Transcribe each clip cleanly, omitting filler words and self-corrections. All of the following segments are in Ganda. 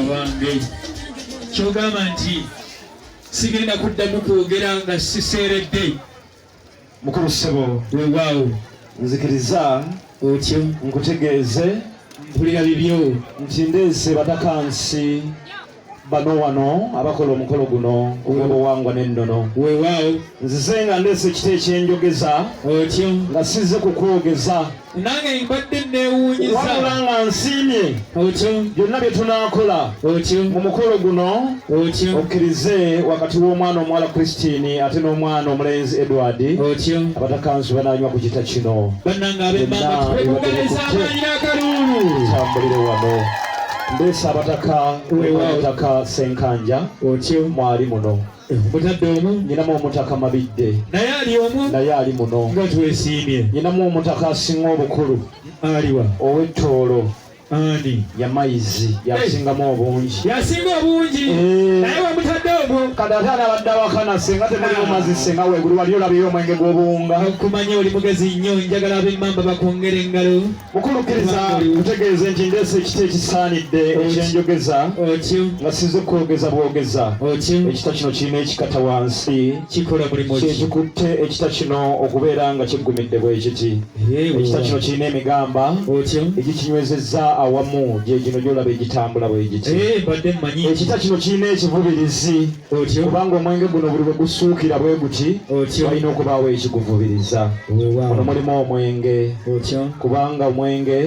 abange kyogamba nti sigenda kuddamu kwogera nga siseeredde mukulu ssebo weewaawo nzikiriza otyo nkutegeeze mpulira bibyo nti ndeese batakansi bano wano abakola omukolo guno ogw'obuwangwa n'ennono weewaawo nzize nga ndeese ekita ekyenjogeza otyo nga sizze kukwogeza nange mbadde neewuunyiza wabula nga nsiimye otyo byonna bye tunaakola otyo mu mukolo guno otyo okkirize wakati w'omwana omuwala Christine ate n'omwana omulenzi Edward otyo abatakansi banaanywa ku kita kino bannange ab'emmanga tukwekuganiza amaanyi n'akalulu tambulire wano ndeese abataka Senkanja otyo mwali muno mutadde omu nyinamu omutaka Mabidde naye ali muno nga twesiimye nyinamu omutaka asinga obukulu aliwa ow'ettoolo ani yamaizi yasingamu obungi naye wamutadde omwo kati ate anabadde awakana senga temulimu mazzi senga weegulu wali olabiyo omwenge gw'obuwunga kumanya oli mugezi nnyo njagala ab'emmamba bakwongera engalo mukulukkiriza kutegeeze nti ndeese ekita ekisaanidde ekyenjogeza otyo nga sizze kwogeza bwogeza otyo ekita kino kirina ekikata wansi kikola mulimu ki kyekikutte ekita kino okubeera nga kiggumidde bwe kiti ekita kino kirina emigamba otyo egikinywezezza awamu gye gino gyolaba egitambula bwe giti badde mmanyi ekita kino kirina ekivubirizi kubanga omwenge guno buli bwe gusuukira bwe guti walina okubaawo ekiguvubiriza muno mulimu omwenge kubanga omwenge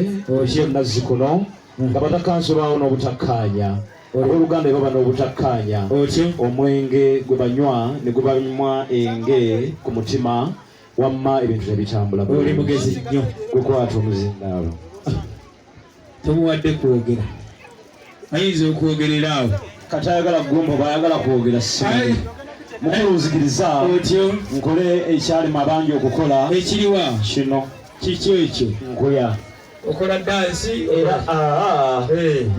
nazzi kuno nga batakansi baawo n'obutakkaanya abooluganda baba n'obutakkaanya omwenge gwe banywa ne gwe banywa enge ku mutima wamma ebintu nebitambula oli mugezi nnyo gwe kwata omuzindaalo tomuwadde kwogera ayinza okwogerera awo kati ayagala gumba bayagala kwogera simu mukulu nzikiriza otyo nkole ekyalema abangi okukola ekiriwa kino kiki ekyo nkuya okola dansi era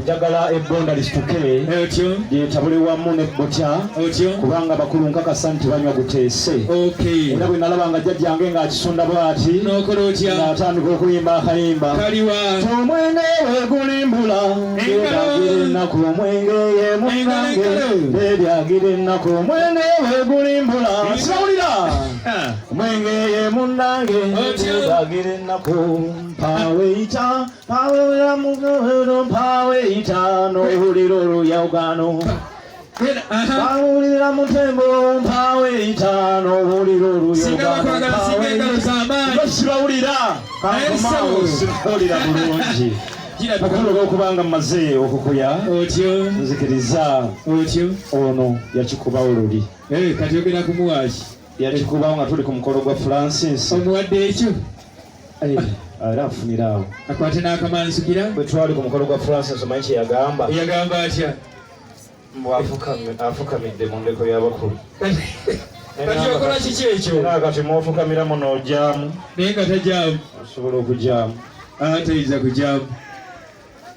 njagala ebbonda lisituke otyo lyetabule wamu nebbotya otyo kubanga bakulu nkakasa nti banywa guteese era bwe nalaba nga jjajjange ng'akisonda bw'ati n'okola otya ng'atandika okuyimba akayimba kaliwa omwenge wegulimbula ebyagira ennaku omwenge ye munnange ebyagira ennaku omwenge wegulimbula siwulira omwenge ye munnange ebyagira ennaku mpawe mpawe itano uliro luyawugano pawulira mutembo mpawe itano uliro luyawugano sibawulira bulungi mukulu olw'okubanga mmaze okukuya nzikiriza ono yakikuba oluli kati ogenda kumuwaki yakikubawo nga tuli ku mukolo gwa Francis omuwadde ekyo era afunira awo akwate n'akamansukira bwe twali ku mukolo gwa Francis omanyi kye yagamba atya afukamidde mu ndeko y'abakulu kati okola kiki ekyo era kati mwofukamiramu n'ojaamu naye nga tajaamu osobola okujaamu tayinza kujaamu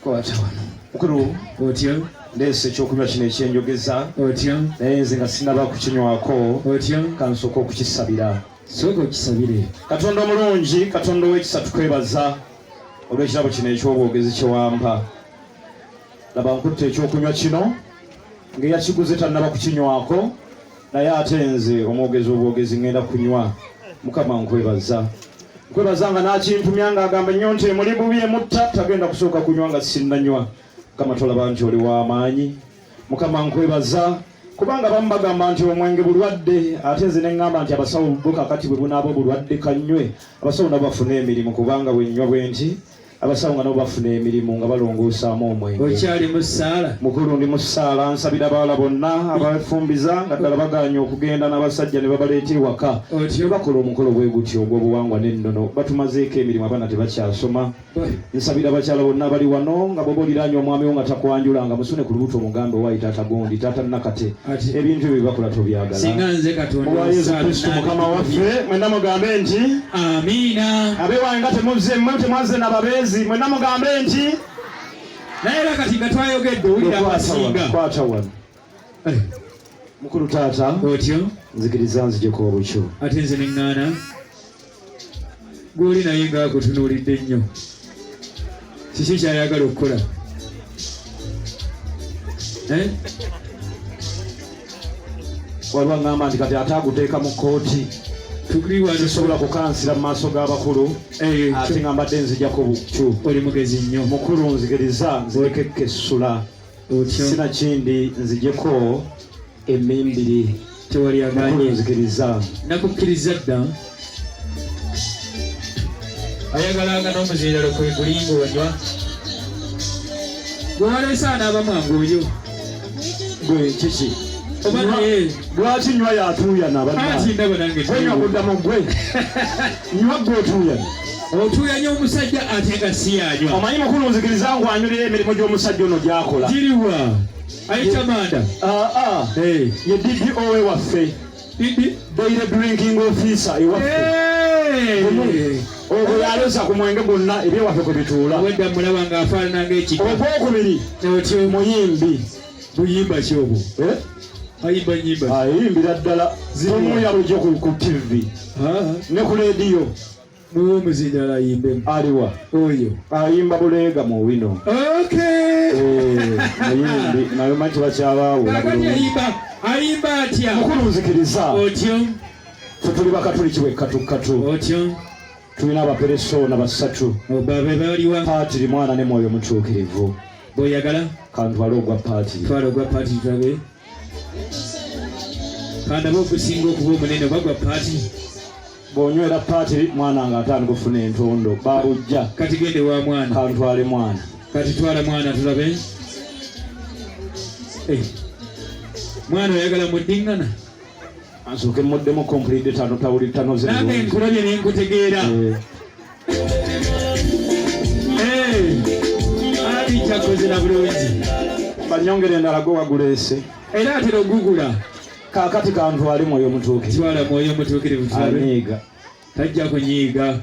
kwata wano mukulu otyo ndeese ekyokunywa kino ekyenjogeza otyo naye nze nga sinaba kukinywako otyo kansooka okukisabira sooka okisabire katonda omulungi katonda ow'ekisa tukwebaza olw'ekirabo kino eky'obwogezi kyewampa laba nkutte ekyokunywa kino ng'eyakiguze tannaba kukinywako naye ate nze omwogezi obwogezi ngenda kunywa mukama nkwebaza nga n'akintumya ng'agamba nnyo nti emuli bubi emutta tagenda kusooka kunywa nga sinnanywa mukama tolaba nti oli w'amaanyi mukama nkwebaza kubanga bamu bagamba nti omwenge bulwadde ate nze ne ŋŋamba nti abasawo bo kakati bwe bunaaba obulwadde kanywe abasawo nabo bafuna emirimu kubanga bwennywa bwe nti abasawo nga nabo bafuna emirimu nga balongoosaamu omwenge okyali mu ssaala mukulu ndi mu ssaala nsabira abawala bonna abafumbiza nga ddala baganya okugenda n'abasajja ne babaleeta ewaka ne bakola omukolo bwe gutyo ogw'obuwangwa n'ennono batumazeeko emirimu abaana tebakyasoma nsabira abakyala bonna abali wano nga boba oliraanye omwami wo nga takwanjula nga musune ku lubuto omugambe owaayi taata gondi taata nakate ebintu ebyo bibakola tobyagala olwa yesu kristo mukama waffe mwenna mugambe nti amiina abeewange nga temwazze n'ababeezi mwenna mugambe nti naye era kati nga twayogedde owulira abasinga kwata wano mukulu taata otyo nzikiriza nzijeko obukyo ate nze neŋŋaana gw'oli naye ngaakutunuulidde nnyo kiki kyayagala okukola waliwo ngamba nti kati ate aguteeka mu kkooti sisobola kukansira mu maaso g'abakulu ate nga mbadde nzijako bukyu. Oli mugezi nnyo. Mukulu nzikiriza nzireke essula sina kindi nzijeko emmimbiri. Tewali aganye. Mukulu nzikiriza. Nakukkiriza dda. Ayagalanga n'omuziiralo kwe gulinga onywa. Gwe waleese anaaba mwangu oyo. Gwe kiki? Lwaki nywa yatuuyana banywa kuddamu gwe nywa gwe otuuyana otuuyanya omusajja ate nga si yanywa. Omanyi mukulu nzikiriza ngu anyulira emirimu gy'omusajja ono gy'akola giriwa ayita manda ye DDO waffe daily drinking officer ewaffe ogwo yaloza ku mwenge gwonna ebyewaffe kwe bituula wedda mulaba ng'afaanana ng'ekika. Ogwokubiri otyo muyimbi. Buyimba ki obwo? Ayimba nyimba. Ayimbira ddala zimuya bulijjo ku TV ne ku leediyo. Muwe omuzindaala ayimbe aliwa oyo ayimba buleega mu wino. Ayimbi nayo manyi bakyabaawo ayimba atya. Mukulu nzikiriza otyo tuli bakatuli kiwekkatukatu otyo tulina abaperesona basatu babe baliwa paatiri mwana ne mwoyo mutuukirivu. Bw'oyagala kantwale ogwa paatiri. Twala ogwa paatiri tulabe. Kandi aba okusinga okuba omunene bagwa paati. Bw'onywera paatiri mwana nga atandika okufuna entondo babujja. Kati gende wa mwana. Kantwale mwana. Kati twala mwana tulabe. Mwana oyagala muddingana. Ansooke muddemu complete tano tawuli tano ze. Nange nkulabye ne nkutegeera. Ali kyakozera bulungi. Banyongere endala gwe waguleese. Era atera ogugula. Kaakati kantwale mwoyo mutuukirivu. Twala mwoyo mutuukirivu tulabe. Anyiiga. Tajja kunyiiga.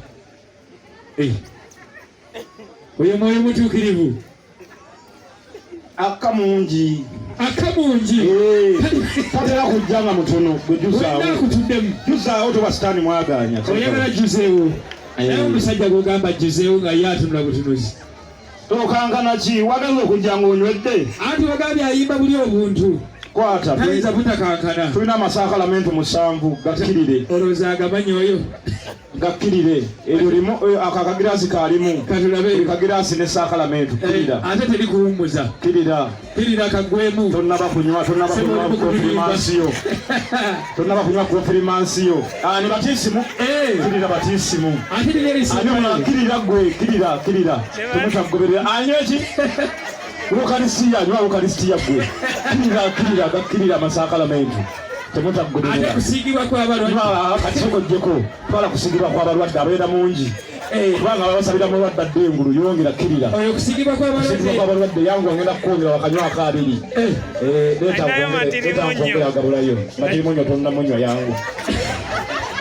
Oyo mwoyo mutuukirivu. Akamungi. Akamungi. Tatera kujja nga mutono gwe juzaawo. Nakutuddemu. Juzaawo toba sitaani mwaganya. Oyagala juzeewo. Naye omusajja gw'ogamba juzeewo nga ye atunula butunuzi. Tokankana ki wagaza okujja ng'onywedde. Anti wagambye ayimba buli obuntu. Kwata tayinza butakankana. Tulina amasaakalamento 7 gakkirire. Olowooza agamanyi oyo. Gakkirire. Eryo limu akagiraasi kaalimu. Katulabe. Kagiraasi ne saakalamento. Kirira. Ate teri kuwummuza. Kirira. Kirira kagwemu. Tonnaba kunywa konfirimansiyo. Tonnaba kunywa konfirimansiyo. Ne batiisimu. Kirira batiisimu. Ate nerisimu. Kirira gwe. Kirira. Temutagoberera. Anywa eki? Ukarisiya anywa ukarisiya gwe. Kirira gakkirira amasaakalamento. Temutagoberera. Ate kusiigibwa kw'abalwadde. Kati sokoddeko. Twala kusiigibwa kw'abalwadde abeera mungi. Kubanga babasabira mulwadde adde engulu yongera kirira. Oyo kusiigibwa kw'abalwadde yangu ngenda kukwongera wakanywa akaabiri. Leeta nkwongera agabulayo. Matirimunyo tonna munywa yangu.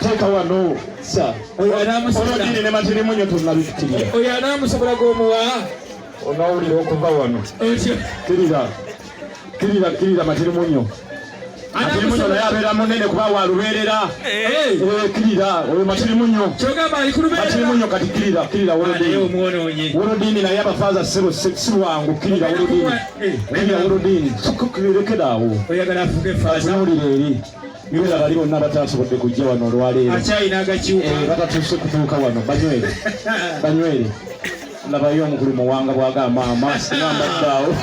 Teeka wano sa. Olwodini ne matirimunyo tonna bikkirira. Oyo anaamusobola g'omuwa. Onawulira okuva wano. Kirira matirimunyo. Matirimunyo naye abeera munene kuba walubeerera. Kirira oyo matirimunyo. Matirimunyo kati kirira wolodini. Wolodini naye abafaaza si lwangu kirira wolodini. Kirira wolodini. Lekera awo. Oyagala afuge faaza. Tunuulira eri. Niwera bali bonna bataasobodde kujja wano olwaleero. Akyayina agakiwuka. Batatuuse kutuuka wano banywere. Labayo omukulu muwanga bwagamba amaasi ngambaddeawo.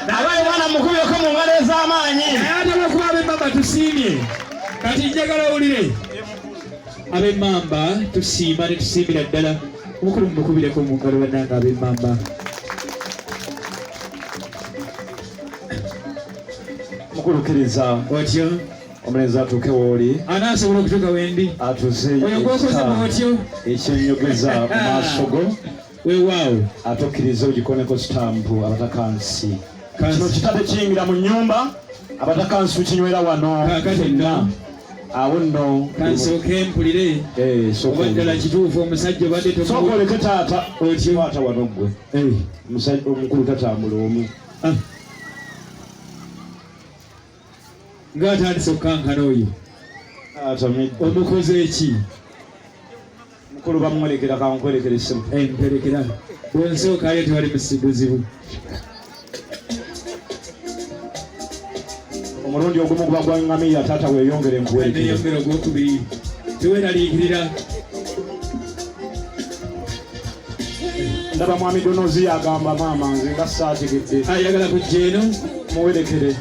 Abaye mwana mukubeko mu ngalo ez'amaanyi. Ate lwokuba ab'emmamba tusiimye. Kati njagala owulire. Ab'emmamba tusiima ne tusiimira ddala. Omukulu mumukubireko mu ngalo bannanga ab'emmamba. Mukulukiriza. Otyo. Omulenzi atuuke wooli. Anaasobola okutuuka wendi. Atuze oyo gwokoze bwotyo. Ekyenjogeza mu maaso go. Weewaawo. Ate okkiriza ogikoneko sitampu abatakansi. Kino kitade kiyingira mu nnyumba abatakansi tukinywera wano. Kaakatenda. Awo nno. Kansooke mpulire. Oba ddala kituufu omusajja obadde tomu. Sooka oleke taata. Otyo. Taata wano ggwe. Omusajja omukulu tatambula omu. Ng'atandise okukankana oyo. Omukoze eki? Mukulu bamwolekera kankwerekera essimu. Mperekera. Bw'ensookayo tewali buzibu. omulundi ogumu guba gwa ngamiya taata weeyongere enkuwerekere neyongera ogwokubiri teweraliikirira ndaba mwami donozi yagamba maama nze nga saategedde ayagala kujja eno muwerekere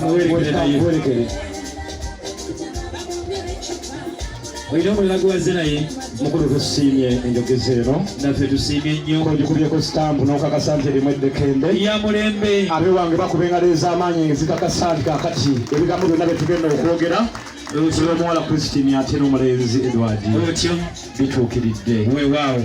muwerekere olina omulala gwewaze naye mukulu tusiimye enjogeza eno naffe tusiimye nnyo ogikubyeko sitampu n'okakasa nti erimu eddekende ya mulembe abe wange bakuba engalo ez'amaanyi ezikakasa nti kaakati ebigambo byonna bye tugenda okwogera omuwala Christine ate n'omulenzi Edward otyo bituukiridde weewaawo